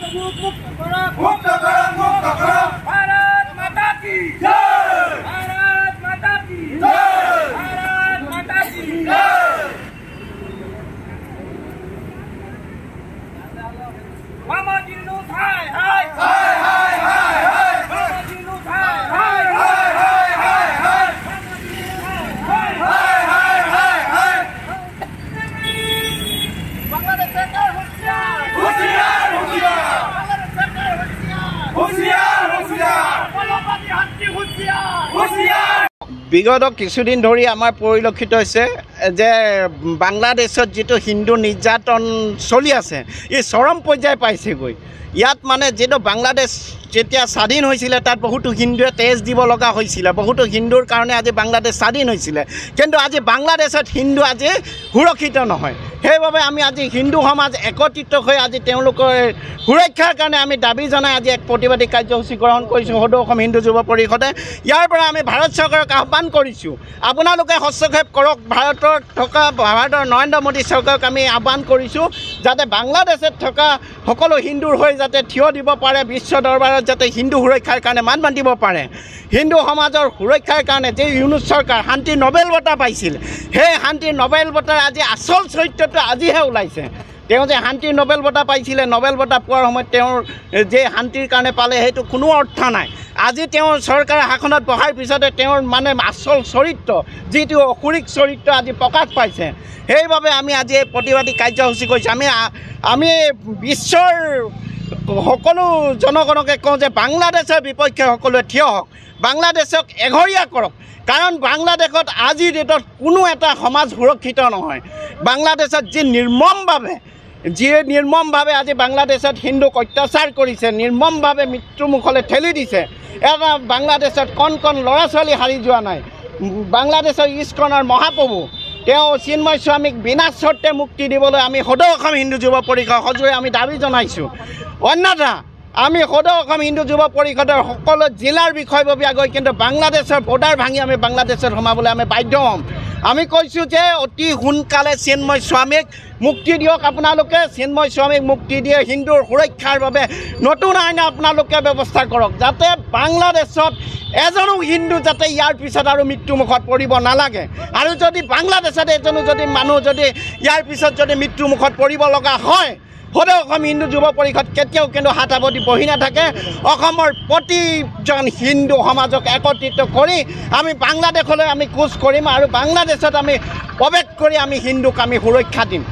भारत माता की जय, भारत माता की जय, भारत माता की जय। मामा जिन्नू हाय हाय हाय हाय हाय हाय, मामा जिन्नू हाय हाय हाय हाय हाय हाय, हाय हाय हाय हाय हाय। बांग्लादेश सरकार होशियार होशियार होशियार, बांग्लादेश सरकार होशियार होशियार होशियार, बलवादी हाथी होशियार होशियार। বিগত কিছুদিন ধৰি আমাৰ পৰিলক্ষিত হৈছে যে বাংলাদেশত যিটো হিন্দু নিৰ্যাতন চলি আছে ই চৰম পৰ্যায় পাইছেগৈ। ইয়াত মানে যিটো বাংলাদেশ যেতিয়া স্বাধীন হৈছিলে তাত বহুতো হিন্দুৱে তেজ দিব লগা হৈছিলে, বহুতো হিন্দুৰ কাৰণে আজি বাংলাদেশ স্বাধীন হৈছিলে, কিন্তু আজি বাংলাদেশত হিন্দু আজি সুৰক্ষিত নহয়। সেইবাবে আমি আজি হিন্দু সমাজ একত্ৰিত হৈ আজি তেওঁলোকৰ সুৰক্ষাৰ কাৰণে আমি দাবী জনাই আজি এক প্ৰতিবাদী কাৰ্যসূচী গ্ৰহণ কৰিছোঁ সদৌ অসম হিন্দু যুৱ পৰিষদে। ইয়াৰ পৰা আমি ভাৰত চৰকাৰক আহ্বান কৰিছোঁ, আপোনালোকে হস্তক্ষেপ কৰক। ভাৰতৰ নৰেন্দ্ৰ মোদী চৰকাৰক আমি আহ্বান কৰিছোঁ যাতে বাংলাদেশত থকা সকলো হিন্দুৰ হৈ যাতে থিয় দিব পাৰে, বিশ্ব দৰবাৰত যাতে হিন্দু সুৰক্ষাৰ কাৰণে মাত মাতিব পাৰে। হিন্দু সমাজৰ সুৰক্ষাৰ কাৰণে যে ইউনুছ চৰকাৰ শান্তি নোবেল বঁটা পাইছিল, সেই শান্তি নোবেল বঁটাৰ আজি আচল চৰিত্ৰটো আজিহে ওলাইছে। তেওঁ যে শান্তিৰ নোবেল বঁটা পাইছিলে, নোবেল বঁটা পোৱাৰ সময়ত তেওঁৰ যে শান্তিৰ কাৰণে পালে সেইটো কোনো অৰ্থ নাই। আজি তেওঁৰ চৰকাৰে শাসনত বহাৰ পিছতে তেওঁৰ মানে আচল চৰিত্ৰ যিটো অসুৰিক চৰিত্ৰ আজি প্ৰকাশ পাইছে। সেইবাবে আমি আজি এই প্ৰতিবাদী কাৰ্যসূচী কৰিছোঁ। আমি বিশ্বৰ সকলো জনগণকে কওঁ যে বাংলাদেশৰ বিপক্ষে সকলোৱে থিয় হওক, বাংলাদেশক এঘৰীয়া কৰক, কাৰণ বাংলাদেশত আজিৰ ডেটত কোনো এটা সমাজ সুৰক্ষিত নহয়। বাংলাদেশত যি নিৰ্মমভাৱে আজি বাংলাদেশত হিন্দুক অত্যাচাৰ কৰিছে, নিৰ্মমভাৱে মৃত্যুমুখলৈ ঠেলি দিছে, এটা বাংলাদেশত কণ ল'ৰা ছোৱালী হাৰি যোৱা নাই। বাংলাদেশৰ ইস্কনৰ মহাপ্ৰভু তেওঁ চিন্ময় স্বামীক বিনা চৰ্তে মুক্তি দিবলৈ আমি সদৌ অসম হিন্দু যুৱ পৰিষদ সজোৰে আমি দাবী জনাইছোঁ। অন্যথা আমি সদৌ অসম হিন্দু যুৱ পৰিষদৰ সকলো জিলাৰ বিষয়ববীয়া গৈ কিন্তু বাংলাদেশৰ বৰ্ডাৰ ভাঙি আমি বাংলাদেশত সোমাবলৈ আমি বাধ্য হ'ম। আমি কৈছোঁ যে অতি সোনকালে চিন্ময় স্বামীক মুক্তি দিয়ক, আপোনালোকে চিন্ময় স্বামীক মুক্তি দিয়ে হিন্দুৰ সুৰক্ষাৰ বাবে নতুন আইন আপোনালোকে ব্যৱস্থা কৰক, যাতে বাংলাদেশত এজনো হিন্দু যাতে ইয়াৰ পিছত আৰু মৃত্যুমুখত পৰিব নালাগে। আৰু যদি বাংলাদেশত এজনো যদি মানুহ যদি ইয়াৰ পিছত যদি মৃত্যুমুখত পৰিব লগা হয়, সদৌ অসম হিন্দু যুৱ পৰিষদ কেতিয়াও কিন্তু হাত সাৱটি বহি নাথাকে। অসমৰ প্ৰতিজন হিন্দু সমাজক একত্ৰিত কৰি আমি বাংলাদেশলৈ আমি কোচ কৰিম আৰু বাংলাদেশত আমি প্ৰৱেশ কৰি আমি হিন্দুক আমি সুৰক্ষা দিম।